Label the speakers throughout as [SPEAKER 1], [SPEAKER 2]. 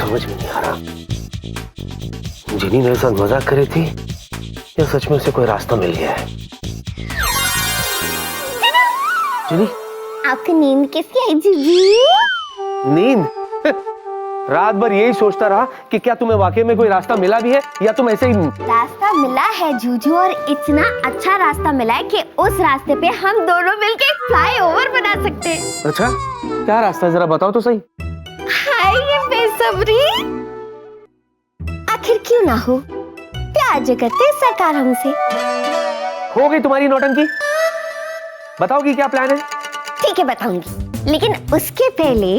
[SPEAKER 1] समझ में नहीं आ रहा, जिनी मेरे साथ मजाक करी थी या सच में उसे कोई रास्ता मिल गया है। जिनी,
[SPEAKER 2] आपको नींद कैसी आई जीजू?
[SPEAKER 1] नींद? रात भर यही सोचता रहा कि क्या तुम्हें वाकई में कोई रास्ता मिला भी है या तुम ऐसे ही।
[SPEAKER 2] रास्ता मिला है जूजू, और इतना अच्छा रास्ता मिला है कि उस रास्ते पे हम दोनों मिलके फ्लाईओवर बना सकते हैं।
[SPEAKER 1] अच्छा, क्या रास्ता है जरा बताओ तो सही।
[SPEAKER 2] हाय ये बेसब्री, आखिर क्यों ना हो, प्यार जो करते सरकार हमसे।
[SPEAKER 1] हो गई तुम्हारी नौटंकी, बताओगी क्या प्लान है?
[SPEAKER 2] ठीक है बताऊंगी, लेकिन उसके पहले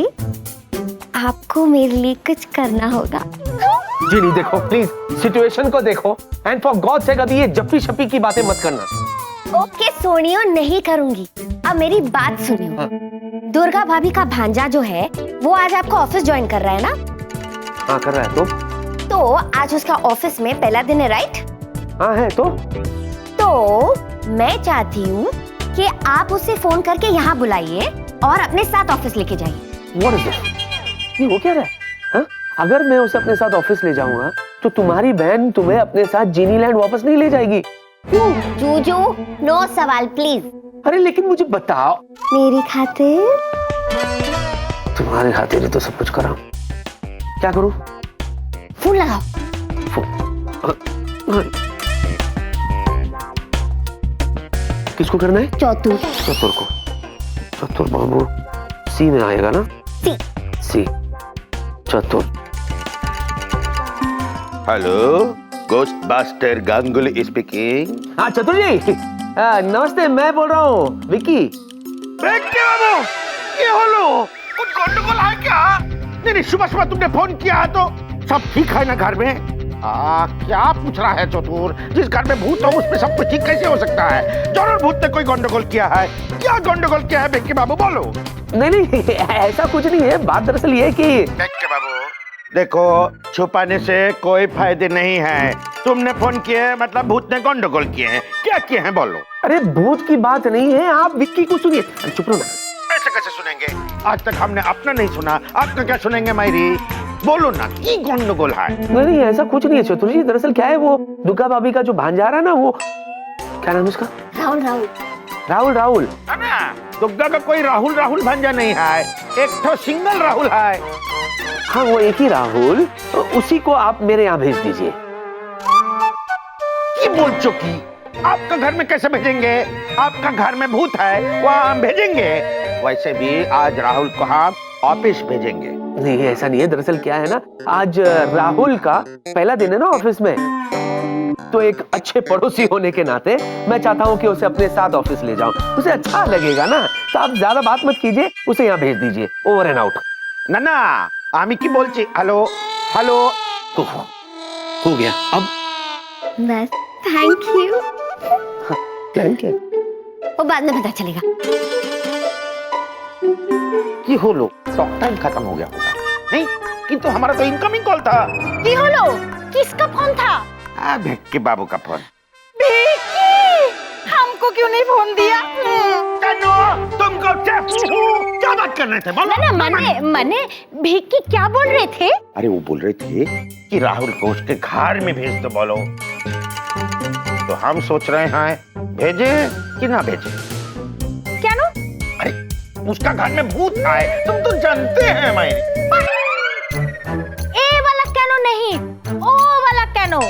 [SPEAKER 2] आपको मेरे लिए कुछ करना होगा।
[SPEAKER 1] जी नहीं, देखो प्लीज सिचुएशन को देखो, एंड फॉर गॉड सेक अभी ये जप्पी शप्पी की बातें मत करना।
[SPEAKER 2] ओके सोनियो, नहीं करूंगी। अब मेरी बात सुनियो।
[SPEAKER 1] हाँ।
[SPEAKER 2] दुर्गा भाभी का भांजा जो है वो आज आपको ऑफिस ज्वाइन कर रहा है ना?
[SPEAKER 1] हाँ कर रहा है।
[SPEAKER 2] तो आज उसका ऑफिस में पहला दिन है, राइट?
[SPEAKER 1] हाँ है
[SPEAKER 2] तो मैं चाहती हूँ कि आप उसे फोन करके यहाँ बुलाइए और अपने साथ ऑफिस लेके जाइए।
[SPEAKER 1] What is this? ये हो क्या रहा है? हाँ? अगर मैं उसे अपने साथ ऑफिस ले जाऊंगा तो तुम्हारी बहन तुम्हें अपने साथ जीनीलैंड वापस नहीं ले जाएगी।
[SPEAKER 2] जूजू, नो सवाल प्लीज।
[SPEAKER 1] अरे लेकिन मुझे बताओ।
[SPEAKER 2] मेरी खातिर?
[SPEAKER 1] तुम्हारे खातिर ही तो सब कुछ करा। क्या करूं?
[SPEAKER 2] फोन लगाओ।
[SPEAKER 1] किसको करना है?
[SPEAKER 2] चतुर।
[SPEAKER 1] चतुर को। चतुर बाबू सी में आएगा ना?
[SPEAKER 2] सी।
[SPEAKER 1] सी Chatur.
[SPEAKER 3] Hello, ghostbuster Ganguly speaking.
[SPEAKER 1] हाँ चतुर जी, नमस्ते, मैं बोल रहा हूँ विक्की।
[SPEAKER 3] क्या बाबू, ये होलो कुछ गंडगोल है क्या? नहीं, सुबह सुबह तुमने फोन किया है तो सब ठीक है ना घर में? क्या पूछ रहा है चतुर? जिस घर में भूत हो उसमें सब कुछ ठीक कैसे हो सकता है? जरूर भूत ने कोई गंडगोल किया है। क्या गंडगोल किया है बेक्की बाबू, बोलो।
[SPEAKER 1] नहीं ऐसा कुछ नहीं है, बात दरअसल ये है कि
[SPEAKER 3] बेक्की बाबू देखो, छुपाने से कोई फायदे नहीं है। तुमने फोन किया है मतलब भूत ने गंडगोल किए हैं। क्या किए हैं बोलो।
[SPEAKER 1] अरे भूत की बात नहीं है, आप विक्की को सुनिए। चुप रहो ना।
[SPEAKER 3] ऐसे कैसे सुनेंगे? आज तक हमने अपना नहीं सुना, आपका क्या सुनेंगे मायरी? बोलो ना, की गंडगोल है?
[SPEAKER 1] नहीं ऐसा कुछ नहीं है चतुर जी, दरअसल क्या है, वो दुर्गा भाभी का जो भांजा रहा ना, वो क्या नाम है उसका?
[SPEAKER 2] राहुल।
[SPEAKER 1] राहुल। राहुल
[SPEAKER 3] है ना? दुर्गा का कोई राहुल भांजा नहीं है, एक तो सिंगल राहुल है।
[SPEAKER 1] हाँ वो एक ही राहुल, तो उसी को आप मेरे यहाँ भेज दीजिए।
[SPEAKER 3] की बोल चुकी, आपका घर में कैसे भेजेंगे? आपका घर में भूत है, वहाँ हम भेजेंगे। वैसे भी आज राहुल को हम ऑफिस भेजेंगे।
[SPEAKER 1] नहीं ऐसा नहीं है, दरअसल क्या है ना, आज राहुल का पहला दिन है ना ऑफिस में, तो एक अच्छे पड़ोसी होने के नाते मैं चाहता हूँ कि उसे अपने साथ ऑफिस ले जाऊं, उसे अच्छा लगेगा ना। तो आप ज्यादा बात मत कीजिए, उसे यहाँ भेज दीजिए, ओवर एंड आउट।
[SPEAKER 3] ना आमी की बोलची। हेलो
[SPEAKER 1] हो गया अब।
[SPEAKER 2] बस थैंक यू।
[SPEAKER 1] Thank you.
[SPEAKER 2] वो बाद में पता चलेगा।
[SPEAKER 3] की होलो, टॉक टाइम खत्म हो गया होगा नहीं? किंतु हमारा तो इनकमिंग कॉल था।
[SPEAKER 2] की होलो, किसका फोन था?
[SPEAKER 3] भिक्की बाबू का फोन।
[SPEAKER 4] हमको क्यों नहीं फोन दिया?
[SPEAKER 3] तुमको क्या बात कर रहे थे? बोलो
[SPEAKER 2] ना मने भिक्की क्या बोल रहे थे?
[SPEAKER 3] अरे वो बोल रहे थे कि राहुल को उसके घर में भेज दो बोलो। तो हम सोच रहे हैं भेजे कि ना भेजे।
[SPEAKER 4] क्या नो?
[SPEAKER 3] अरे उसका घर में भूत है, तुम तो जानते हैं मायरी।
[SPEAKER 4] ए वाला कैनो नहीं, ओ वाला कैनो।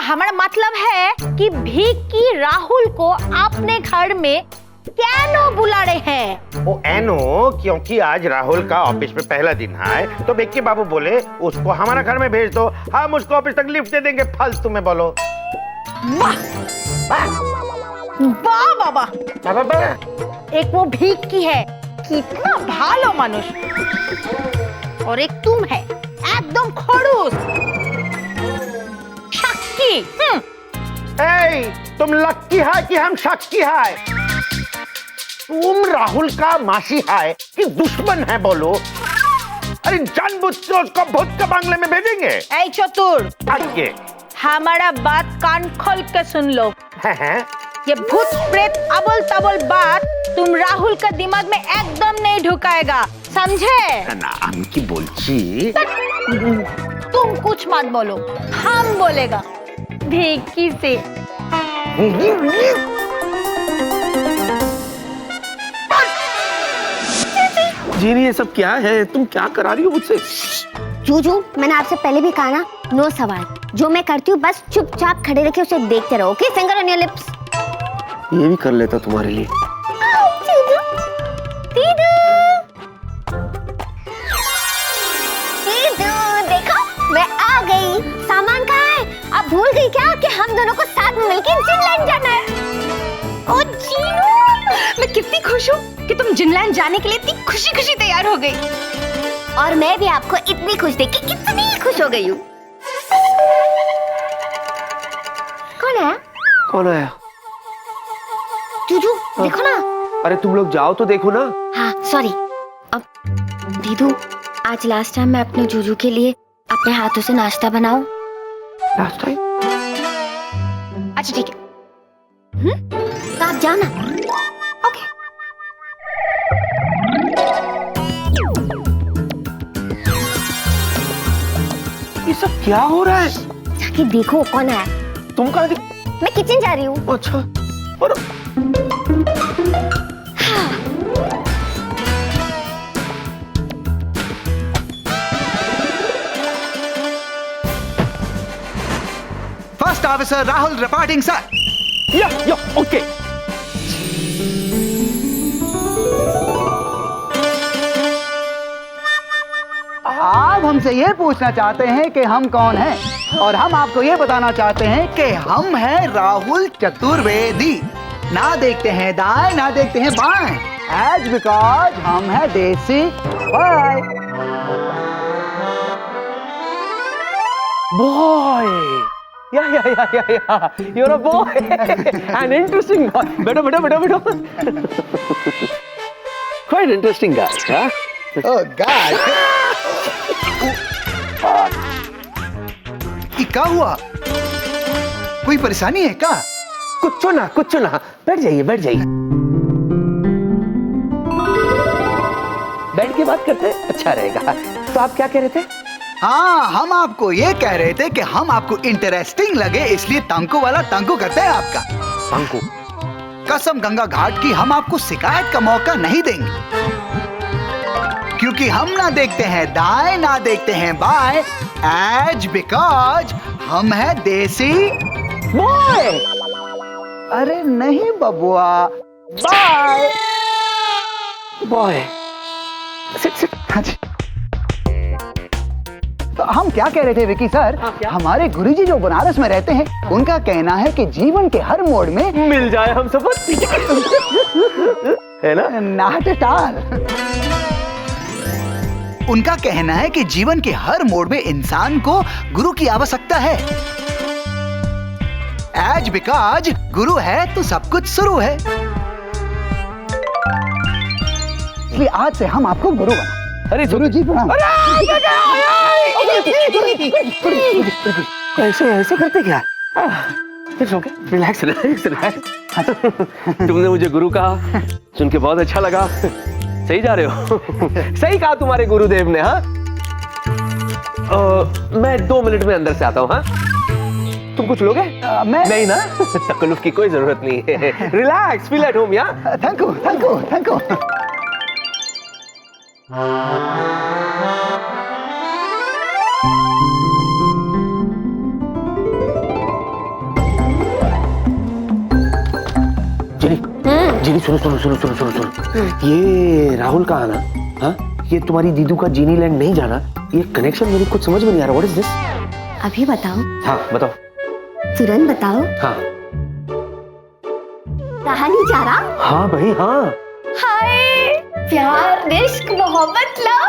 [SPEAKER 4] हमारा मतलब है कि भिक्की राहुल को अपने घर में कैनो बुला रहे हैं।
[SPEAKER 3] वो एनो, क्योंकि आज राहुल का ऑफिस में पहला दिन है, तो भिक्की बाबू बोले उसको हमारा घर में भेज दो, हम उसको ऑफिस तक लिफ्ट दे देंगे। फालतू में बोलो।
[SPEAKER 4] वाह बाबा, एक वो भिक्की है, कितना भालो मनुष्य, और एक तुम है एकदम खड़ूस शक्की।
[SPEAKER 3] तुम लक्की है कि हम शक्की है? तुम राहुल का मासी है कि दुश्मन है बोलो? अरे जानबूझ के उसको भूत के बंगले में भेजेंगे?
[SPEAKER 4] ऐ चतुर,
[SPEAKER 3] आगे
[SPEAKER 4] हमारा बात कान खोल के सुन लो।
[SPEAKER 3] है
[SPEAKER 4] ये भूत प्रेत अबोल तबोल बात तुम राहुल का दिमाग में एकदम नहीं ढुकाएगा, समझे?
[SPEAKER 3] ना हम की बोलची।
[SPEAKER 4] तुम कुछ मत बोलो, हम बोलेगा भिक्की से।
[SPEAKER 1] जीनी, ये सब क्या है? तुम क्या करा रही हो मुझसे?
[SPEAKER 2] जूजू, मैंने आपसे पहले भी कहा ना, नो सवाल। जो मैं करती हूँ बस चुपचाप खड़े रखे उसे देखते रहो। Okay, finger on your lips.
[SPEAKER 1] ये भी कर लेता तुम्हारे लिए।
[SPEAKER 2] दीदू, दीदू, दीदू, देखो मैं आ गई। सामान कहाँ है? आप भूल गई क्या कि हम दोनों को साथ में मिलकर जिनलैंड जाना है? ओ जीनू,
[SPEAKER 4] मैं कितनी खुश हूँ कि तुम जिनलैंड जाने के लिए इतनी खुशी खुशी तैयार हो गई।
[SPEAKER 2] और मैं भी आपको इतनी खुश देख के कितनी खुश हो गई हूँ। कौन है?
[SPEAKER 1] कौन आया?
[SPEAKER 2] जूजू, देखो ना।
[SPEAKER 1] अरे तुम लोग जाओ तो देखो ना।
[SPEAKER 2] हाँ, सॉरी। अब दीदू, आज लास्ट टाइम मैं अपने जूजू के लिए अपने हाथों से नाश्ता बनाऊं।
[SPEAKER 1] Last time?
[SPEAKER 2] अच्छा ठीक है। तो आप जाओ ना। ओके।
[SPEAKER 1] ये सब क्या हो रहा है?
[SPEAKER 2] जाके देखो कौन है।
[SPEAKER 1] तुम कहाँ थी?
[SPEAKER 2] मैं किचन जा रही हूँ।
[SPEAKER 1] अच्छा। और
[SPEAKER 5] first officer Rahul reporting sir.
[SPEAKER 1] या ओके।
[SPEAKER 5] आप हमसे ये पूछना चाहते हैं कि हम कौन हैं, और हम आपको ये बताना चाहते हैं कि हम हैं राहुल चतुर्वेदी। ना देखते हैं दाएं ना देखते हैं बाएं, एज बिकॉज हम हैं देसी boy.
[SPEAKER 1] Boy! Yeah. You're a boy. An interesting boy. Beto. Quite interesting guy, huh?
[SPEAKER 5] Oh God! ये क्या हुआ? कोई परेशानी है क्या?
[SPEAKER 1] कुछ ना। बैठ जाइए। बैठ के बात करते हैं, अच्छा रहेगा। तो आप क्या कह रहे थे?
[SPEAKER 5] हाँ, हम आपको ये कह रहे थे कि हम आपको इंटरेस्टिंग लगे इसलिए तंकु वाला तंकु करते हैं आपका।
[SPEAKER 1] तंकु?
[SPEAKER 5] कसम गंगा घाट की, हम आपको शिकायत का मौका नहीं देंगे, क्योंकि हम ना देखते हैं दाएं ना देखते हैं बाएं, एज बिकॉज हम हैं देसी
[SPEAKER 1] बॉय।
[SPEAKER 5] अरे नहीं बबुआ, बाय
[SPEAKER 1] बॉय। सिट।
[SPEAKER 5] हाँ जी। तो हम क्या कह रहे थे विकी सर, हमारे गुरुजी जो बनारस में रहते हैं उनका कहना है कि जीवन के हर मोड़ में
[SPEAKER 1] मिल जाए हम सब है ना?
[SPEAKER 5] Not at all. उनका कहना है कि जीवन के हर मोड़ में इंसान को गुरु की आवश्यकता है, एज बिकॉज गुरु है तो सब कुछ शुरू है। इसलिए आज से हम आपको गुरु बना।
[SPEAKER 1] अरे
[SPEAKER 5] गुरु जी प्रणाम।
[SPEAKER 1] ऐसे करते क्या? रिलैक्स। तुमने मुझे गुरु कहा, सुन के बहुत अच्छा लगा। सही जा रहे हो। सही कहा तुम्हारे गुरुदेव ने। हाँ, मैं 2 मिनट में अंदर से आता हूँ। हाँ, तुम कुछ लोगे?
[SPEAKER 5] मैं
[SPEAKER 1] नहीं ना? तकल्लुफ की कोई जरूरत नहीं है। Relax, feel at home. यार
[SPEAKER 5] थैंक यू।
[SPEAKER 1] जीनी सुनो। ये राहुल का आना, हाँ, ये तुम्हारी दीदू का जीनी लैंड नहीं जाना, ये कनेक्शन मेरी कुछ समझ में नहीं आ रहा। What is this?
[SPEAKER 2] अभी बताओ।
[SPEAKER 1] हाँ बताओ।
[SPEAKER 2] तुरंत बताओ।
[SPEAKER 1] हाँ
[SPEAKER 2] कहानी जा रहा?
[SPEAKER 1] हाँ भाई हाँ।
[SPEAKER 2] हाय, प्यार, इश्क, मोहब्बत, लव।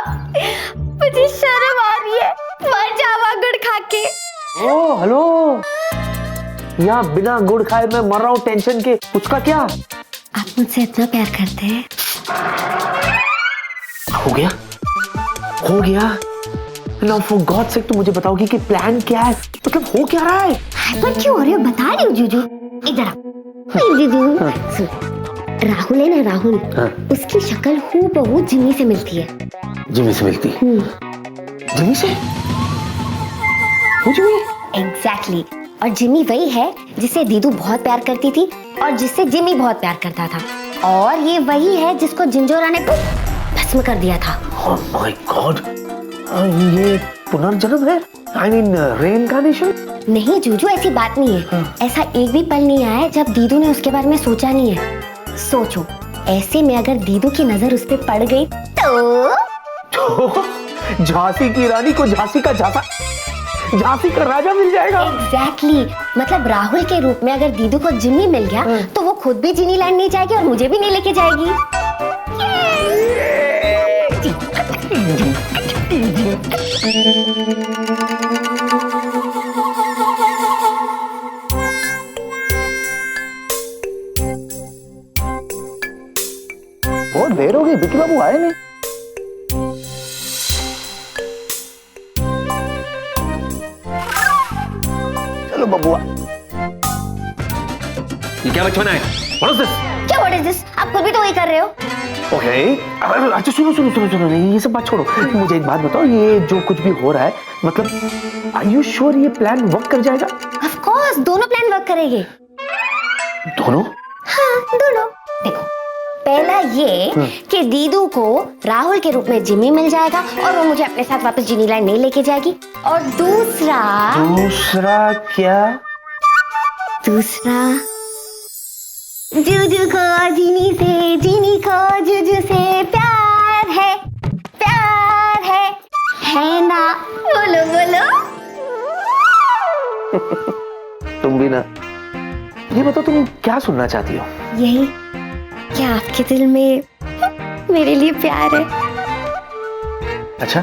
[SPEAKER 2] मुझे शर्म आ रही है, मर जावा गुड़ खा के।
[SPEAKER 1] ओ हेलो, यहाँ बिना गुड़ खाए मैं मर रहा हूँ टेंशन के। उसका क्या?
[SPEAKER 2] आप मुझसे इतना प्यार करते हैं।
[SPEAKER 1] हो गया। Now for God's sake, तुम मुझे बताओगी कि प्लान क्या है? मतलब हो क्या रहा है?
[SPEAKER 2] हाइपर क्यों हो रहे हो? बता रही हूँ जूजू। इधर आओ। दीदू सुन, राहुल है ना राहुल,
[SPEAKER 1] हाँ।
[SPEAKER 2] उसकी शक्ल हूबहू जिमी से मिलती है।
[SPEAKER 1] जिमी से मिलती है? जिमी से? वो जिमी?
[SPEAKER 2] एग्जैक्टली। और जिमी वही है जिसे दीदू बहुत प्यार करती थी और जिससे जिमी बहुत प्यार करता था। और ये वही है जिसको जिंजोरा ने भस्म कर दिया था।
[SPEAKER 1] Oh my God! ये पुनर्जन्म है? I mean reincarnation?
[SPEAKER 2] नहीं जूजू, ऐसी बात नहीं है। ऐसा एक भी पल नहीं आया जब दीदू ने उसके बारे में सोचा नहीं है। सोचो, ऐसे में अगर दीदू की नजर उस पे पड़ गई तो
[SPEAKER 1] झांसी की रानी को झांसी का झांसा, झांसी का राजा मिल जाएगा।
[SPEAKER 2] एग्जैक्टली। मतलब राहुल के रूप में अगर दीदू को जिमी मिल गया तो वो खुद भी जिनी लैंड नहीं जाएगी और मुझे भी नहीं लेके जाएगी।
[SPEAKER 5] बहुत देर हो गई, विक्की बाबू आए नहीं। चलो बबुआ।
[SPEAKER 1] ये क्या बचपना है? What is this?
[SPEAKER 2] क्या व्हाट इज दिस? आप खुद भी तो वही कर रहे हो।
[SPEAKER 1] Okay. अच्छा सुनो सुनो सुनो सुनो, नहीं ये सब बात छोड़ो। मुझे एक बात बताओ, ये जो कुछ भी हो रहा है, मतलब आर यू श्योर ये प्लान वर्क कर जाएगा?
[SPEAKER 2] ऑफ कोर्स, दोनों प्लान वर्क करेंगे।
[SPEAKER 1] दोनों?
[SPEAKER 2] हाँ, दोनों। देखो, पहला ये कि दीदू को राहुल के रूप में जिमी मिल जाएगा और वो मुझे अपने साथ वापस जिनी लैंड नहीं लेके जाएगी। और दूसरा
[SPEAKER 1] क्या?
[SPEAKER 2] दूसरा, जूजू को जिनी से, जिनी को जूजू से प्यार है ना? बोलो बोलो।
[SPEAKER 1] तुम भी ना। ये बताओ तुम क्या सुनना चाहती हो?
[SPEAKER 2] यही, क्या आपके दिल में मेरे लिए प्यार है?
[SPEAKER 1] अच्छा,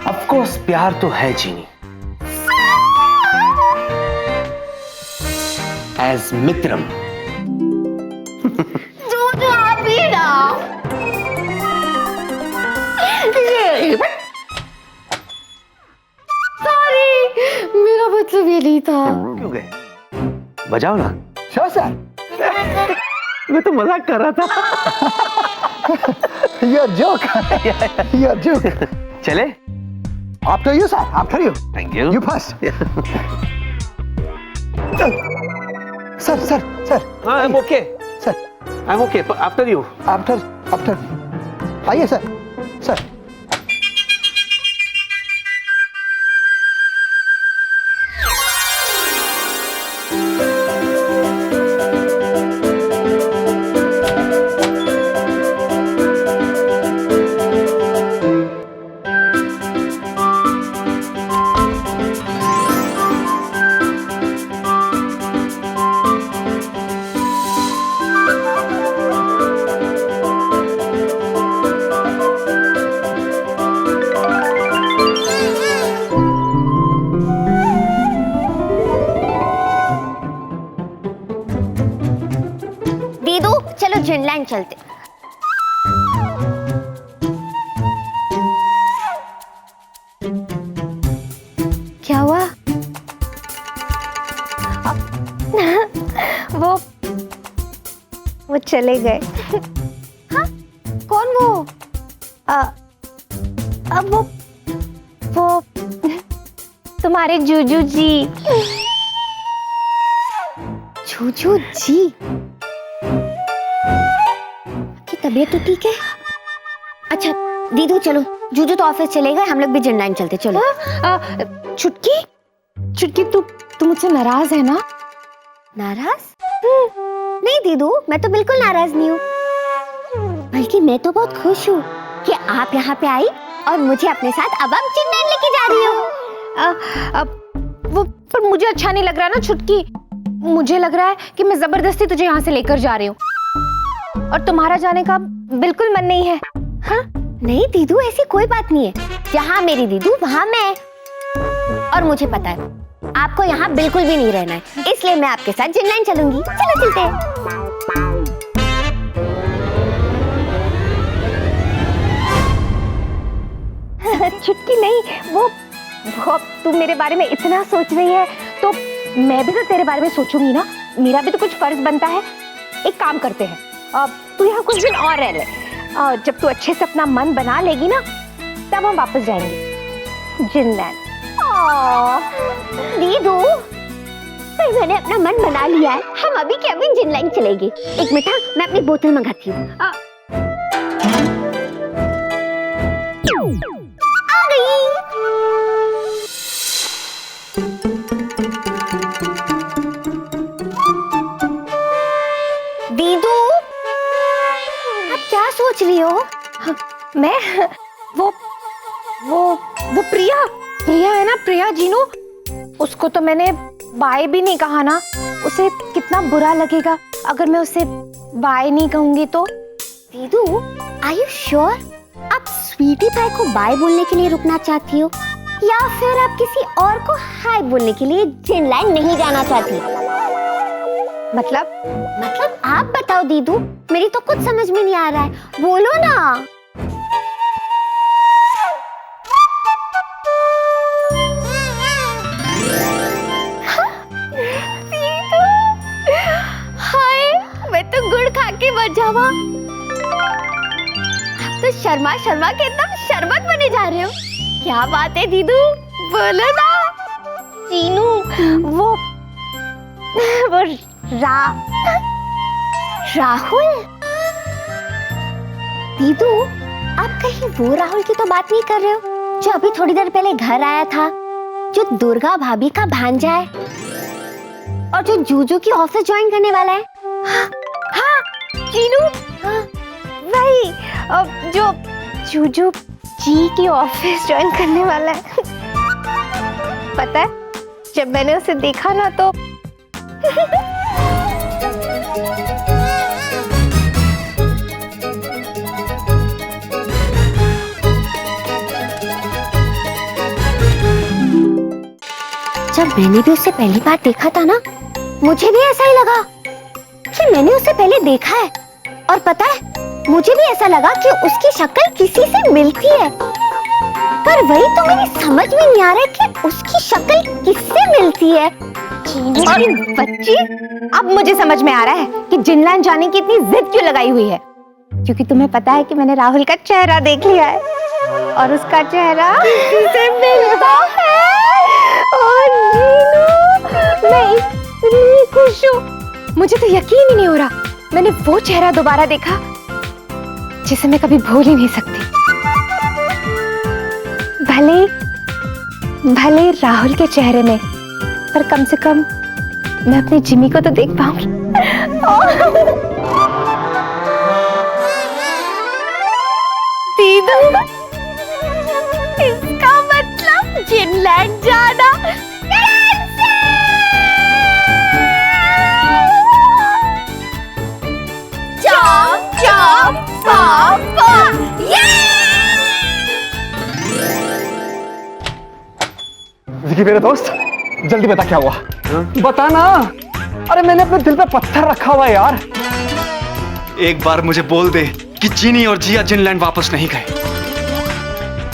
[SPEAKER 1] ऑफ कोर्स प्यार तो है जीनी, एज मित्रम।
[SPEAKER 2] जूजू आप ही ना। सॉरी, मेरा मतलब ये नहीं था।
[SPEAKER 1] क्यों गए? बजाओ ना।
[SPEAKER 5] Sure sir.
[SPEAKER 1] मैं तो मजाक कर रहा था।
[SPEAKER 5] Your joke, your joke.
[SPEAKER 1] चले?
[SPEAKER 5] After you sir, after you.
[SPEAKER 1] Thank you.
[SPEAKER 5] You first. Sir sir sir.
[SPEAKER 1] हाँ, I am okay.
[SPEAKER 5] Sir,
[SPEAKER 1] I am okay, after you.
[SPEAKER 5] After आइए सर। सर
[SPEAKER 2] दीदू चलो जिनलैंड चलते। क्या हुआ? वो चले गए। हाँ? कौन वो? अब वो तुम्हारे जूजू जी। जूजू जी की तबीयत तो ठीक है? अच्छा दीदू चलो, जूजू तो ऑफिस चले गए, हम लोग भी जिनलैंड चलते। चलो।
[SPEAKER 4] चुटकी तू मुझसे नाराज है ना?
[SPEAKER 2] नाराज? नहीं दीदू, मैं तो बिल्कुल नाराज नहीं हूँ, बल्कि मैं तो बहुत खुश हूँ कि आप यहाँ पे आई और मुझे अपने साथ अब आप जिनलैंड लेके जा रही हो।
[SPEAKER 4] वो पर मुझे अच्छा नहीं लग रहा ना छुटकी। मुझे लग रहा है कि मैं जबरदस्ती तुझे यहाँ से लेकर जा रही हूँ और तुम्हारा जाने का बिल्कुल मन नहीं है।
[SPEAKER 2] हाँ? नहीं दीदू, ऐसी कोई बात नहीं है। जहाँ मेरी दीदू वहाँ मैं। और मुझे पता है आपको यहाँ बिल्कुल भी नहीं रहना है, इसलिए मैं आपके साथ जिनलैंड चलूंगी। चलो चलते हैं।
[SPEAKER 4] छुटकी नहीं, वो तू मेरे बारे में इतना सोच रही है तो मैं भी तो तेरे बारे में सोचूंगी ना, मेरा भी तो कुछ फर्ज बनता है। एक काम करते हैं, तू यहाँ कुछ दिन और रह ले। जब तू अच्छे से अपना मन बना लेगी ना, तब हम वापस जाएंगे जिनलैंड।
[SPEAKER 2] दीदू, पर मैंने अपना मन बना लिया है, हम अभी के अभी जिनलैंड चलेंगे। एक मिनट, मैं अपनी बोतल मंगाती हूँ। आ गई। दीदू, आप क्या सोच रही हो?
[SPEAKER 4] मैं वो प्रिया है ना, प्रिया जीनू, उसको तो मैंने बाय भी नहीं कहा ना। उसे कितना बुरा लगेगा अगर मैं उसे बाय नहीं कहूंगी तो।
[SPEAKER 2] दीदू, आर यू श्योर आप स्वीटी पाई को बाय बोलने के लिए रुकना चाहती हो, या फिर आप किसी और को हाय बोलने के लिए जिनलैंड नहीं जाना चाहती? मतलब आप बताओ दीदू, मेरी तो कुछ समझ में नहीं आ रहा है, बोलो ना।
[SPEAKER 4] हाय, मैं तो गुड़ खा के मर जावा।
[SPEAKER 2] आप तो शर्मा शर्मा के एकदम शरबत बने जा रहे हो। क्या बात है दीदू, बोलो ना।
[SPEAKER 4] जीनू, वो
[SPEAKER 2] राहुल। दीदू, आप कहीं वो राहुल की तो बात नहीं कर रहे हो जो अभी थोड़ी देर पहले घर आया था, जो दुर्गा भाभी का भांजा है और जो जूजू की ऑफिस ज्वाइन करने वाला है?
[SPEAKER 4] हाँ जीनू, हाँ, वही जो जूजू जी की ऑफिस ज्वाइन करने वाला है। पता है, जब मैंने उसे देखा ना तो
[SPEAKER 2] जब मैंने भी उसे पहली बार देखा था ना, मुझे भी ऐसा ही लगा कि मैंने उसे पहले देखा है। और पता है, मुझे भी ऐसा लगा कि उसकी शक्ल किसी से मिलती है, पर वही तो मेरी समझ में नहीं आ रहा है कि उसकी शक्ल किससे मिलती है।
[SPEAKER 4] अरे बच्ची, अब मुझे समझ में आ रहा है कि जिनलैंड जाने की इतनी जिद क्यों लगाई हुई है। क्योंकि तुम्हें पता है कि मैंने राहुल का चेहरा देख लिया है और उसका चेहरा किसी से मिलता है। और जीनू, मैं इतनी खुश हूँ, मुझे तो यकीन ही नहीं हो रहा। मैंने वो चेहरा दोबारा देखा जिसे मैं कभी भूल ही नहीं सकती। भले राहुल के चेहरे में, पर कम से कम मैं अपने जिमी को तो देख पाऊंगी। दीदू, इसका मतलब जिनलैंड जाना। चॉप चॉप पापा,
[SPEAKER 6] विकी मेरे दोस्त, जल्दी बता क्या हुआ। बता ना। अरे मैंने अपने दिल पे पत्थर रखा हुआ है यार।
[SPEAKER 7] एक बार मुझे बोल दे कि चीनी और जिया जिनलैंड वापस नहीं गए।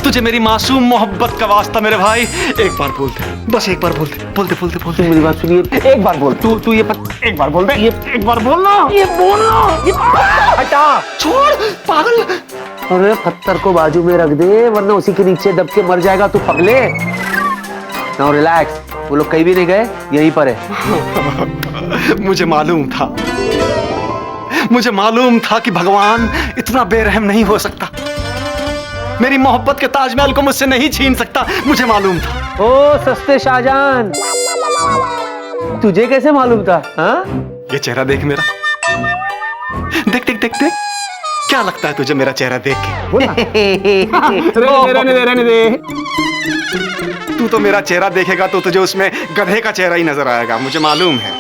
[SPEAKER 7] तुझे मेरी मासूम मोहब्बत का वास्ता मेरे भाई, एक बार बोल दे, बस एक बार बोल दे, बोल दे बोल दे बोल दे।
[SPEAKER 1] मेरी बात सुनिए,
[SPEAKER 6] एक बार बोल।
[SPEAKER 1] तू ये
[SPEAKER 6] एक बार बोल दे।
[SPEAKER 1] ये एक बार बोलना,
[SPEAKER 6] ये बोलना।
[SPEAKER 1] हटा,
[SPEAKER 7] छोड़ पागल।
[SPEAKER 1] अरे पत्थर को बाजू में रख दे, वरना उसी के नीचे दब के मर जाएगा तू पगले। नाउ रिलैक्स, वो लोग कहीं भी नहीं गए, यहीं पर है।
[SPEAKER 7] मुझे मालूम था कि भगवान इतना बेरहम नहीं हो सकता। मेरी मोहब्बत के ताजमहल को मुझसे नहीं छीन सकता, मुझे मालूम था।
[SPEAKER 1] ओ सस्ते शाहजहान, तुझे कैसे मालूम था? हाँ?
[SPEAKER 7] ये चेहरा देख मेरा, देख देख देख देख, क्या लगता है तुझे मेरा चेहरा देख के?
[SPEAKER 6] रहने दे।
[SPEAKER 7] तू तो मेरा चेहरा देखेगा तो तुझे उसमें गधे का चेहरा ही नजर आएगा, मुझे मालूम है।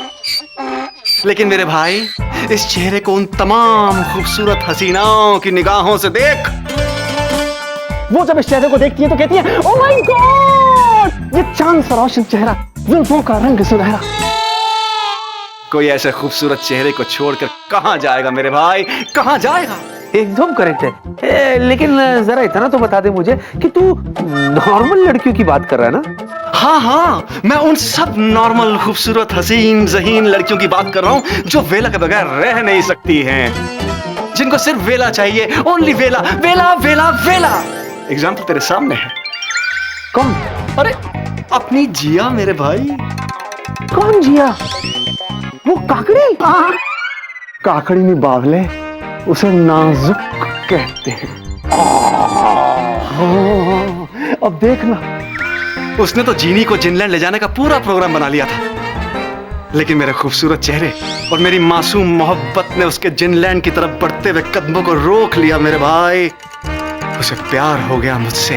[SPEAKER 7] लेकिन मेरे भाई, इस चेहरे को उन तमाम खूबसूरत हसीनाओं की निगाहों से देख।
[SPEAKER 6] वो जब इस चेहरे को देखती है तो कहती है, ओह माय गॉड, ये चांद सा रोशन चेहरा, जुल्फों का रंग सुनहरा।
[SPEAKER 7] कोई ऐसे खूबसूरत चेहरे को छोड़कर कहां जाएगा मेरे भाई, कहां जाएगा?
[SPEAKER 1] एकदम करेक्ट है। लेकिन जरा इतना तो बता दे मुझे कि तू नॉर्मल लड़कियों की बात कर रहा है ना?
[SPEAKER 7] हाँ हाँ, मैं उन सब नॉर्मल खूबसूरत हसीन जहीन लड़कियों की बात कर रहा हूँ जो वेला के बगैर रह नहीं सकती हैं, जिनको सिर्फ वेला चाहिए, ओनली वेला वेला वेला वेला। एग्जाम्पल तेरे सामने है।
[SPEAKER 6] कौन?
[SPEAKER 7] अरे अपनी जिया मेरे भाई।
[SPEAKER 6] कौन जिया? वो काकड़ी? हाँ। काकड़ी में बावले, उसे नाजुक कहते हैं। हाँ, अब देखना।
[SPEAKER 7] उसने तो जीनी को जिनलैंड ले जाने का पूरा प्रोग्राम बना लिया था, लेकिन मेरे खूबसूरत चेहरे और मेरी मासूम मोहब्बत ने उसके जिनलैंड की तरफ बढ़ते हुए कदमों को रोक लिया मेरे भाई। उसे प्यार हो गया मुझसे।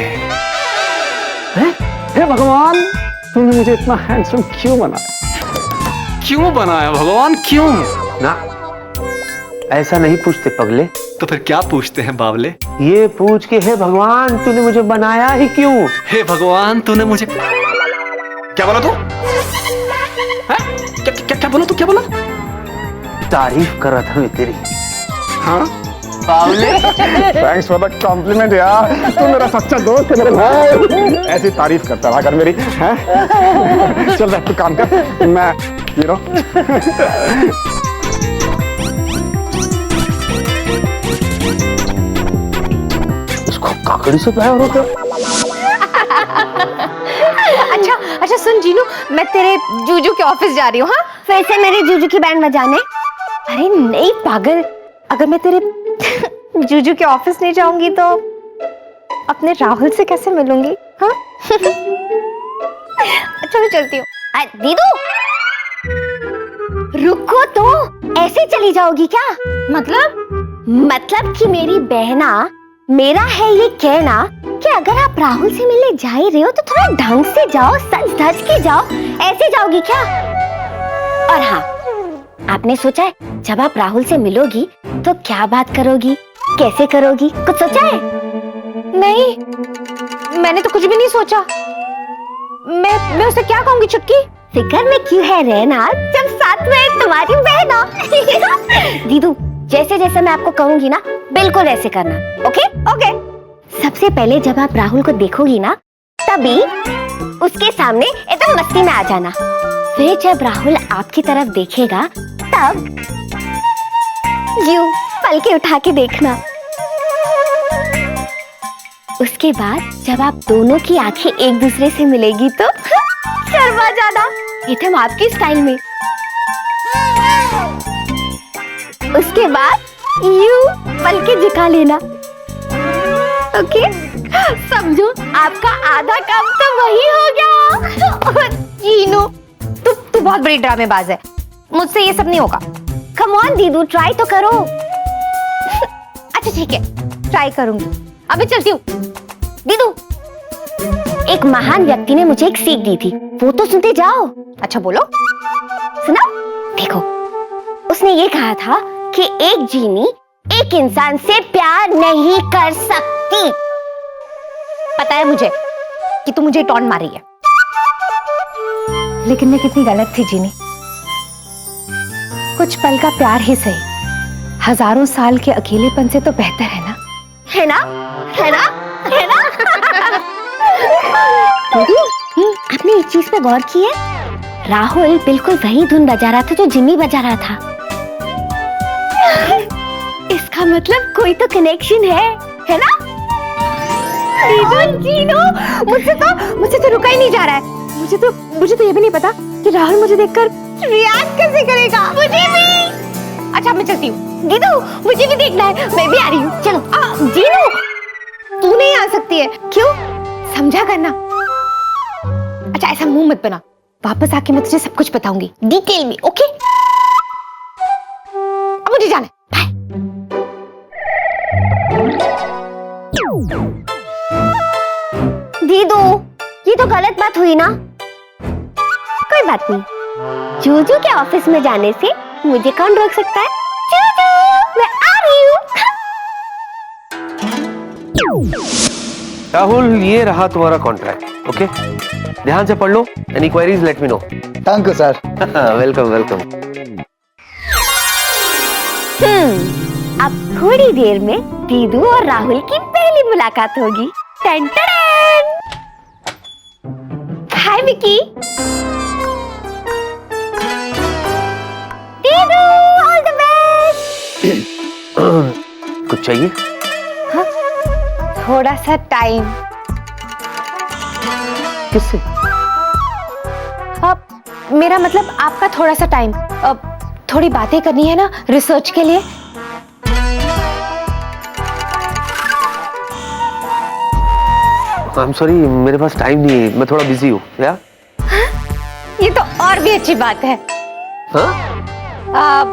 [SPEAKER 6] हे भगवान, तुमने मुझे इतना हैंडसम क्यों बनाया?
[SPEAKER 7] क्यों बनाया भगवान, क्यों?
[SPEAKER 1] ना, ऐसा नहीं पूछते पगले।
[SPEAKER 7] तो फिर क्या पूछते हैं बावले?
[SPEAKER 1] ये पूछ के हे भगवान तूने मुझे बनाया ही क्यों?
[SPEAKER 7] हे भगवान तूने मुझे क्या बोला तू? क्या बोला तू? क्या बोला?
[SPEAKER 1] तारीफ कर रहा था मैं तेरी।
[SPEAKER 7] हाँ
[SPEAKER 1] बावले।
[SPEAKER 6] थैंक्स फॉर द कॉम्प्लीमेंट यार, तू मेरा सच्चा दोस्त है मेरे भाई। ऐसी तारीफ करता रहा कर मेरी, हैं? चल बैठ, तू काम कर, मैं
[SPEAKER 1] उसको काकड़ी से प्यार हो गया।
[SPEAKER 4] अच्छा सुन जीनू, मैं तेरे जूजू के ऑफिस जा रही हूँ। हाँ,
[SPEAKER 2] फिर से मेरी जूजू की बैंड बजाने?
[SPEAKER 4] अरे नहीं पागल, अगर मैं तेरे जूजू के ऑफिस नहीं जाऊंगी तो अपने राहुल से कैसे मिलूंगी? हाँ? अच्छा मैं चलती हूँ।
[SPEAKER 2] दीदू रुको तो, ऐसे चली जाओगी क्या? मतलब कि मेरी बहना, मेरा है ये कहना कि अगर आप राहुल से मिलने जा ही रहे हो तो थोड़ा ढंग से जाओ, सज धज के जाओ, ऐसे जाओगी क्या? और हाँ, आपने सोचा है जब आप राहुल से मिलोगी तो क्या बात करोगी, कैसे करोगी, कुछ सोचा है?
[SPEAKER 4] नहीं, मैंने तो कुछ भी नहीं सोचा। मैं उसे क्या कहूंगी चुटकी?
[SPEAKER 2] फिक्र में क्यों है रहना जब साथ में है तुम्हारी बहना। दीदू जैसे जैसे मैं आपको कहूंगी ना, बिल्कुल ऐसे करना। ओके?
[SPEAKER 4] ओके।
[SPEAKER 2] सबसे पहले जब आप राहुल को देखोगी ना, तभी उसके सामने एकदम मस्ती में आ जाना। फिर जब राहुल आपकी तरफ देखेगा तब यूं पलके उठा के देखना। उसके बाद जब आप दोनों की आंखें एक दूसरे से मिलेगी तो शर्मा जाना, एकदम आपकी स्टाइल में। उसके बाद यूं पलके झुका लेना। ओके? समझो आपका आधा काम तो वही हो गया।
[SPEAKER 4] जीनू, तू बहुत बड़ी ड्रामेबाज है, मुझसे ये सब नहीं होगा।
[SPEAKER 2] कम ऑन दीदू, ट्राई तो करो।
[SPEAKER 4] अच्छा ठीक है, ट्राई करूंगी। अभी चलती हूँ।
[SPEAKER 2] दीदू, एक महान व्यक्ति ने मुझे एक सीख दी थी, वो तो सुनते जाओ।
[SPEAKER 4] अच्छा बोलो।
[SPEAKER 2] सुना? देखो, उसने ये कहा था कि एक जीनी एक इंसान से प्यार नहीं कर सकती।
[SPEAKER 4] पता है मुझे कि तू मुझे टॉन्ट मार रही है, लेकिन मैं कितनी गलत थी जीनी। कुछ पल का प्यार ही सही, हजारों साल के अकेलेपन से तो बेहतर है ना?
[SPEAKER 2] है ना? है ना? है ना? आपने एक चीज पे गौर की है? राहुल बिल्कुल वही धुन बजा रहा था जो जिमी बजा रहा था। इसका मतलब कोई तो कनेक्शन है ना?
[SPEAKER 4] जीनू, मुझसे तो रुका ही नहीं जा रहा है। मुझे तो ये भी नहीं पता कि राहुल मुझे देखकर रिएक्ट कैसे करेगा।
[SPEAKER 2] मुझे भी।
[SPEAKER 4] अच्छा मैं चलती हूँ।
[SPEAKER 2] दीदू मुझे भी देखना है, मैं भी आ रही हूँ। चलो।
[SPEAKER 4] जीनू, तू नहीं आ सकती है।
[SPEAKER 2] क्यों?
[SPEAKER 4] समझा करना। अच्छा ऐसा मुंह मत बना, वापस आके मैं तुझे सब कुछ बताऊंगी डिटेल में। ओके? अब मुझे जाना है।
[SPEAKER 2] दीदू, ये तो गलत बात हुई ना? कोई बात नहीं, जूजू के ऑफिस में जाने से मुझे कौन रोक सकता है? जूजू, मैं आ रही हूँ।
[SPEAKER 1] राहुल, ये रहा तुम्हारा कॉन्ट्रैक्ट। ओके, ध्यान से पढ़ लो। Any queries let me know.
[SPEAKER 5] Thank you sir.
[SPEAKER 1] Welcome welcome.
[SPEAKER 2] अब थोड़ी देर में दीदू और राहुल की पहली मुलाकात होगी। टन टन। Hi Vicky. दीदू ऑल द बेस्ट।
[SPEAKER 1] कुछ चाहिए?
[SPEAKER 4] थोड़ा सा टाइम।
[SPEAKER 1] किससे?
[SPEAKER 4] मेरा मतलब आपका थोड़ा सा टाइम। थोड़ी बातें करनी है ना रिसर्च के लिए।
[SPEAKER 1] आई एम सॉरी, मेरे पास टाइम नहीं है, मैं थोड़ा बिजी हूँ। या
[SPEAKER 4] ये तो और भी अच्छी बात है।
[SPEAKER 1] हाँ?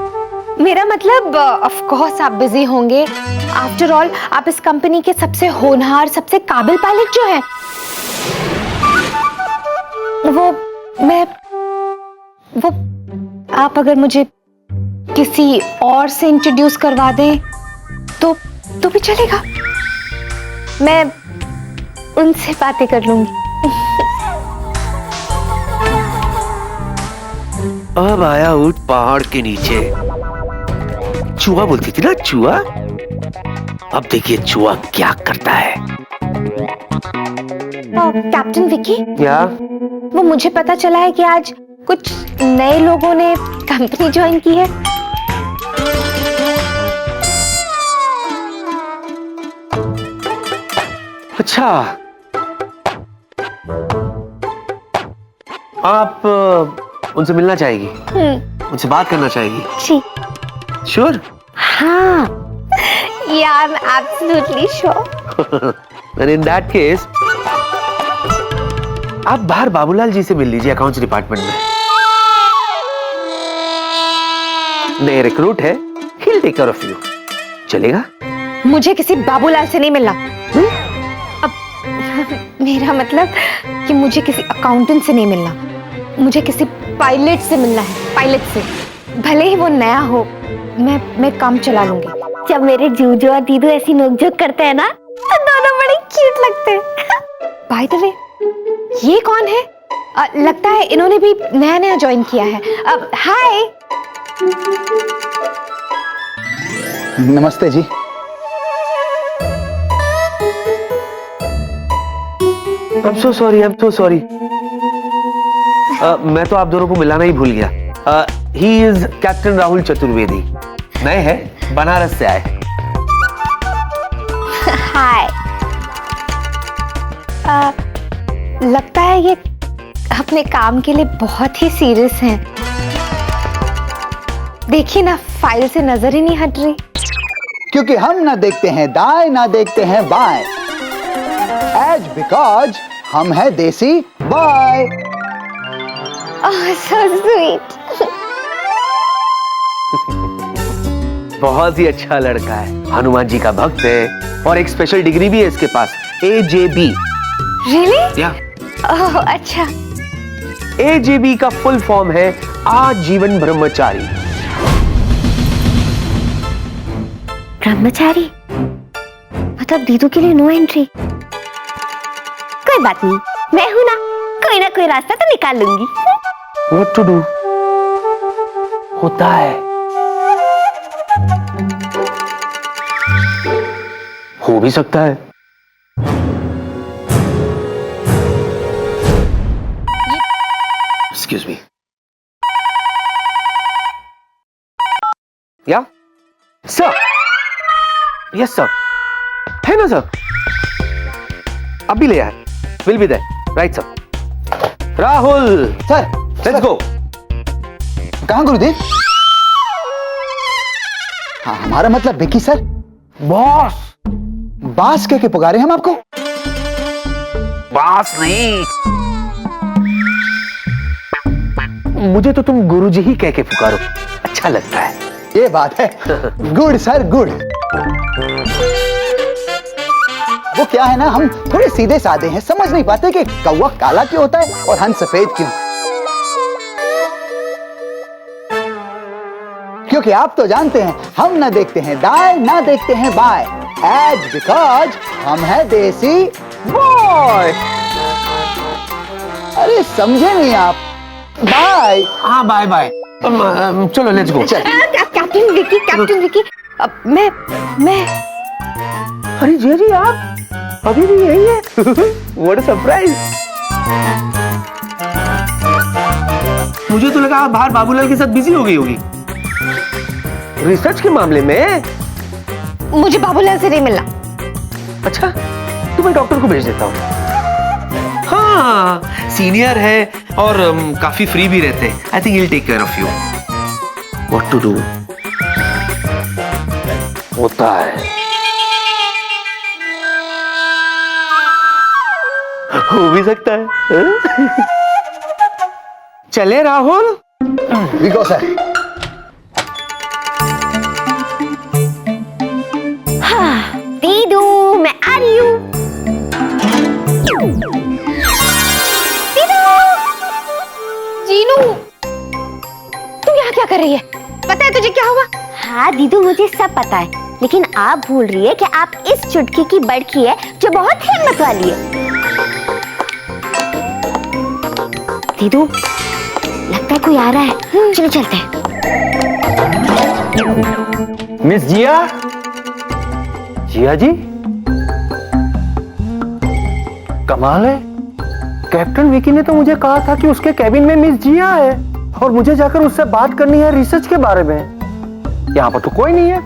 [SPEAKER 4] मेरा मतलब ऑफ कोर्स आप बिजी होंगे। आफ्टर ऑल आप इस कंपनी के सबसे होनहार, सबसे काबिल पायलट जो है। वो आप अगर मुझे किसी और से इंट्रोड्यूस करवा दें तो भी चलेगा। मैं उनसे बातें कर लूंगी।
[SPEAKER 1] अब आया ऊंट पहाड़ के नीचे। चूहा बोलती थी ना, चूहा। अब देखिए चूहा क्या करता है।
[SPEAKER 4] कैप्टन विकी,
[SPEAKER 1] क्या?
[SPEAKER 4] वो मुझे पता चला है कि आज कुछ नए लोगों ने कंपनी ज्वाइन की है।
[SPEAKER 1] अच्छा, आप उनसे मिलना चाहेगी? उनसे बात करना चाहेगी?
[SPEAKER 4] जी।
[SPEAKER 1] श्योर?
[SPEAKER 4] हाँ, yeah, I'm absolutely sure.
[SPEAKER 1] And in that case, आप बाहर बाबूलाल जी से मिल लीजिए, अकाउंट्स डिपार्टमेंट में। नए रिक्रूट है, he'll take care of you. चलेगा?
[SPEAKER 4] मुझे किसी बाबूलाल से नहीं मिलना। अब मेरा मतलब कि मुझे किसी अकाउंटेंट से नहीं मिलना, मुझे किसी पायलट से मिलना है। पायलट से, भले ही वो नया हो, मैं काम चला लूंगी।
[SPEAKER 2] जब मेरे जूजू और दीदू ऐसी नोकझोंक करते हैं ना तो दोनों बड़े क्यूट लगते हैं।
[SPEAKER 4] बाय द वे, ये कौन है? लगता है इन्होंने भी नया नया ज्वाइन किया है। हाय।
[SPEAKER 5] नमस्ते जी।
[SPEAKER 1] I'm so sorry. मैं तो आप दोनों को मिलाना ही भूल गया। He is captain Rahul Chaturvedi. नए हैं, बनारस से आए।
[SPEAKER 4] हाय। लगता है ये अपने काम के लिए बहुत ही सीरियस हैं। देखिए ना, फाइल से नजर ही नहीं हट रही।
[SPEAKER 5] क्योंकि हम ना देखते हैं दाएं ना देखते हैं बाएं। एज बिकॉज हम हैं देसी बॉय।
[SPEAKER 4] So sweet.
[SPEAKER 1] बहुत ही अच्छा लड़का है, हनुमान जी का भक्त है और एक स्पेशल डिग्री भी है इसके पास, AJB।
[SPEAKER 4] रियली?
[SPEAKER 1] या
[SPEAKER 4] ओह अच्छा।
[SPEAKER 1] AJB का फुल फॉर्म है आजीवन ब्रह्मचारी।
[SPEAKER 2] ब्रह्मचारी मतलब दीदू के लिए नो एंट्री। कोई बात नहीं, मैं हूं ना कोई रास्ता तो निकाल लूंगी।
[SPEAKER 1] What to do? होता है, हो भी सकता है। Excuse me. Yeah? Sir. Yes, sir. है ना सर? अभी ले आए। Will be there. Right, sir. Rahul,
[SPEAKER 5] sir,
[SPEAKER 1] let's go.
[SPEAKER 5] कहाँ गुरुदेव? हाँ, हमारा मतलब विकी सर।
[SPEAKER 1] बॉस।
[SPEAKER 5] बास कह के पुकारे हम आपको?
[SPEAKER 1] बॉस नहीं, मुझे तो तुम गुरुजी ही कह के पुकारो, अच्छा लगता है।
[SPEAKER 5] ये बात है। Good sir, good. वो क्या है ना, हम थोड़े सीधे साधे हैं, समझ नहीं पाते कि कौवा काला क्यों होता है और हंस सफेद क्यों। क्योंकि आप तो जानते हैं, हम ना देखते हैं दाएं ना देखते हैं बाएं। एज बिकॉज हम हैं देसी बॉय। अरे समझे नहीं आप? बाय।
[SPEAKER 1] हाँ बाय बाय, चलो लेट्स गो।
[SPEAKER 4] कैप्टन विकी, मैं
[SPEAKER 1] अरे जी आप अभी भी यही है। What a surprise. मुझे तो लगा आप बाहर बाबूलाल के साथ बिजी हो गई होगी रिसर्च के मामले में।
[SPEAKER 4] मुझे बाबूलाल से नहीं मिलना।
[SPEAKER 1] अच्छा, तो मैं डॉक्टर को भेज देता हूँ। हाँ, सीनियर है और काफी फ्री भी रहते हैं। I think he will take care of you. What to do होता है, हो भी सकता है। चले राहुल।
[SPEAKER 5] विगो सर।
[SPEAKER 2] दीदू मैं आ रही हूँ।
[SPEAKER 4] जीनू, तू यहाँ क्या कर रही है? पता है तुझे क्या हुआ?
[SPEAKER 2] हाँ दीदू, मुझे सब पता है, लेकिन आप भूल रही है कि आप इस चुटकी की बड़की है जो बहुत हिम्मत वाली है। दीदू, लगता है कोई आ रहा है। चलो चलते हैं।
[SPEAKER 1] मिस जिया। जिया जी, कमाल है। कैप्टन विकी ने तो मुझे कहा था कि उसके कैबिन में मिस जिया है और मुझे जाकर उससे बात करनी है रिसर्च के बारे में। यहाँ पर तो कोई नहीं है।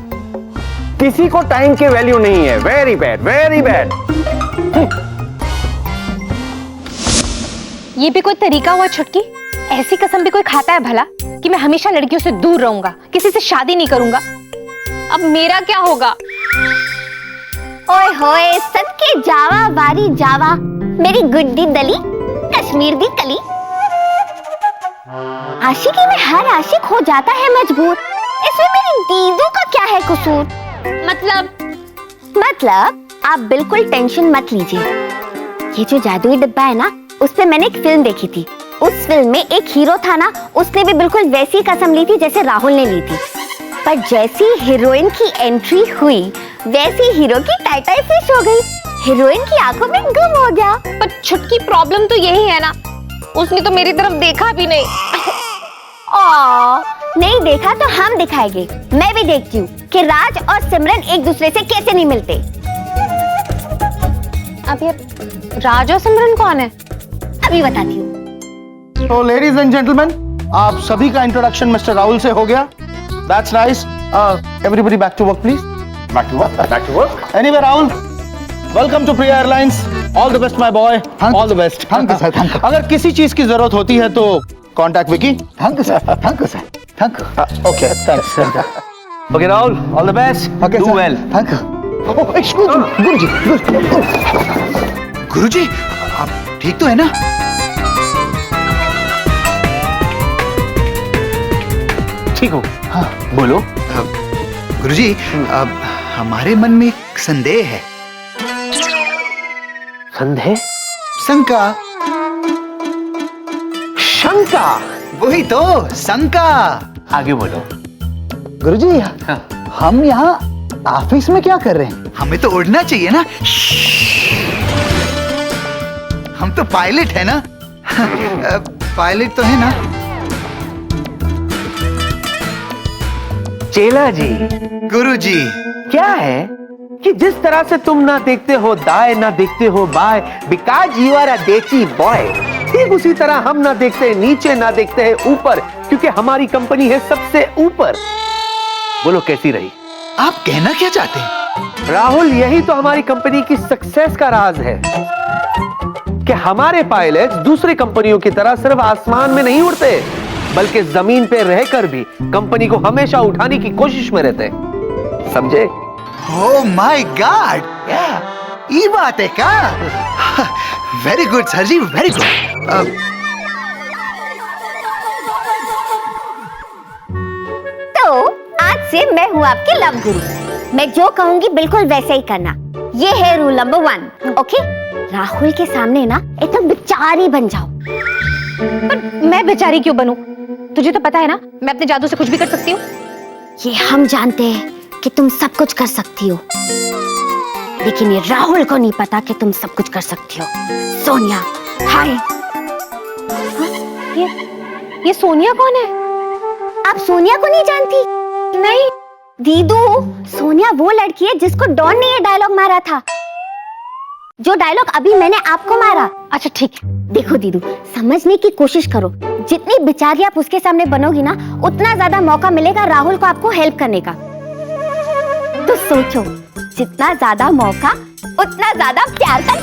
[SPEAKER 1] किसी को टाइम की वैल्यू नहीं है। Very bad, very bad.
[SPEAKER 4] ये भी कोई तरीका हुआ छुटकी? ऐसी कसम भी कोई खाता है भला कि मैं हमेशा लड़कियों से दूर रहूंगा, किसी से शादी नहीं करूंगा? अब मेरा क्या होगा?
[SPEAKER 2] ओए होए, सबके जावा वारी जावा, मेरी गुड्डी दली, कश्मीर दी कली। आशिकी में हर आशिक हो जाता है मजबूर, इसमें मेरी दीदू का क्या है कसूर? मतलब आप बिल्कुल टेंशन मत लीजिए। ये जो जादुई डिब्बा है ना, उस पे मैंने एक फिल्म देखी थी। उस फिल्म में एक हीरो था ना, उसने भी बिल्कुल वैसी कसम ली थी जैसे राहुल ने ली थी। पर जैसी हीरोइन की एंट्री हुई, वैसी हीरो की टाई फिश हो गई। हीरोइन की आंखों में गुम हो गया।
[SPEAKER 4] पर छुटकी, प्रॉब्लम तो यही है ना, उसने तो मेरी तरफ देखा भी नहीं।
[SPEAKER 2] नहीं देखा तो हम दिखाएंगे। मैं भी देखती हूँ कि राज और सिमरन एक दूसरे से कैसे नहीं मिलते।
[SPEAKER 4] अब ये राज और सिमरन कौन है?
[SPEAKER 2] अभी बताती हूँ।
[SPEAKER 3] तो लेडीज एंड जेंटलमैन, आप सभी का इंट्रोडक्शन मिस्टर राहुल से हो गया। That's nice. Everybody back to work please.
[SPEAKER 6] Back to work, back to work.
[SPEAKER 3] Anyway Rahul, welcome to Priya airlines. All the best my boy, all the best.
[SPEAKER 5] Thank you sir, thank you.
[SPEAKER 3] अगर किसी चीज की जरूरत होती है तो contact Vicky.
[SPEAKER 5] Thank you sir, thank you sir, thank you.
[SPEAKER 3] Okay, thanks.
[SPEAKER 1] Okay Rahul, all the best.
[SPEAKER 5] Okay
[SPEAKER 1] do
[SPEAKER 5] sir,
[SPEAKER 1] well.
[SPEAKER 5] Thank you. गुरुजी, गुरुजी, आप ठीक तो है ना?
[SPEAKER 1] ठीक हो?
[SPEAKER 5] हाँ।
[SPEAKER 1] बोलो।
[SPEAKER 5] गुरुजी, अब हमारे मन में एक संदेह है।
[SPEAKER 1] संदेह?
[SPEAKER 5] शंका।
[SPEAKER 1] शंका?
[SPEAKER 5] वही तो, शंका।
[SPEAKER 1] आगे बोलो।
[SPEAKER 5] गुरुजी,
[SPEAKER 1] हाँ।
[SPEAKER 5] हम यहाँ ऑफिस में क्या कर रहे हैं? हमें तो उड़ना चाहिए ना। हम तो पायलट है ना। पायलट तो है ना।
[SPEAKER 1] चेला जी,
[SPEAKER 5] गुरुजी,
[SPEAKER 1] क्या है कि जिस तरह से तुम ना देखते हो दाएं ना देखते हो बाएं, बिकॉज यू आर अ देची बॉय, ठीक उसी तरह हम ना देखते हैं नीचे ना देखते हैं ऊपर, क्योंकि हमारी कंपनी है सबसे ऊपर। बोलो कैसी रही?
[SPEAKER 5] आप कहना क्या चाहते हैं?
[SPEAKER 1] राहुल, यही तो हमारी कंपनी की सक्सेस का राज है कि हमारे पायलट दूसरी कंपनियों की तरह सिर्फ आसमान में नहीं उड़ते, बल्कि जमीन पे रहकर भी कंपनी को हमेशा उठाने की कोशिश में रहते। समझे?
[SPEAKER 5] ओह माय गॉड, ये बात है क्या? वेरी गुड सर जी, वेरी गुड।
[SPEAKER 2] तो आज से मैं हूँ आपके लव गुरु। मैं जो कहूंगी बिल्कुल वैसे ही करना। ये है रूल नंबर 1, ओके? राहुल के सामने ना एकदम बेचारी बन जाओ।
[SPEAKER 4] पर मैं बेचारी क्यों बनूं? तुझे तो पता है ना, मैं अपने जादू से कुछ भी कर सकती हूँ।
[SPEAKER 2] ये हम जानते हैं कि तुम सब कुछ कर सकती हो, लेकिन ये राहुल को नहीं पता कि तुम सब कुछ कर सकती हो। सोनिया, हाय।
[SPEAKER 4] ये सोनिया कौन है?
[SPEAKER 2] आप सोनिया को नहीं जानती?
[SPEAKER 4] नहीं।
[SPEAKER 2] दीदू, सोनिया वो लड़की है जिसको डॉन ने ये डायलॉग मारा था। जो डायलॉग अभी मैंने आपको मारा।
[SPEAKER 4] अच्छा ठीक है।
[SPEAKER 2] देखो दीदू, समझने की कोशिश करो। जितनी बेचारी आप उसके सामने बनोगी ना, उतना ज्यादा मौका मिलेगा राहुल को आपको हेल्प करने का। तो सोचो, जितना ज्यादा मौका उतना ज्यादा प्यार का